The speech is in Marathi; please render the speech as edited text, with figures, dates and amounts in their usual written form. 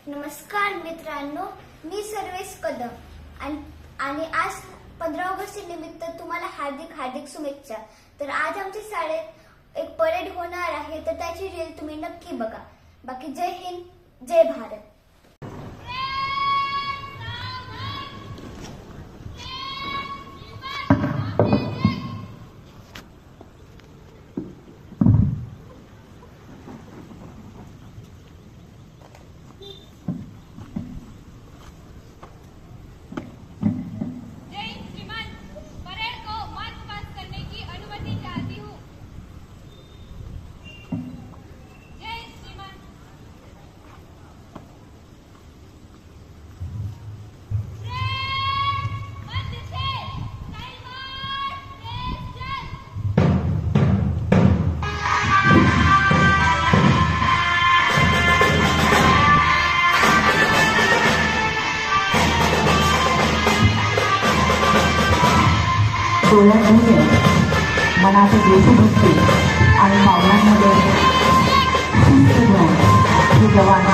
नमस्कार मित्रांनो, मी सर्वेश कदम आणि आज 15 ऑगस्ट निमित्त तुम्हाला हार्दिक हार्दिक शुभेच्छा। तर आज आमच्या शाळेत एक परेड होणार आहे, तर त्याची रील तुम्ही नक्की बघा। बाकी जय हिंद, जय भारत। डोळ्यात मनात देशभक्ती आणि भावनांमध्ये शिस्त घेऊन हे जवान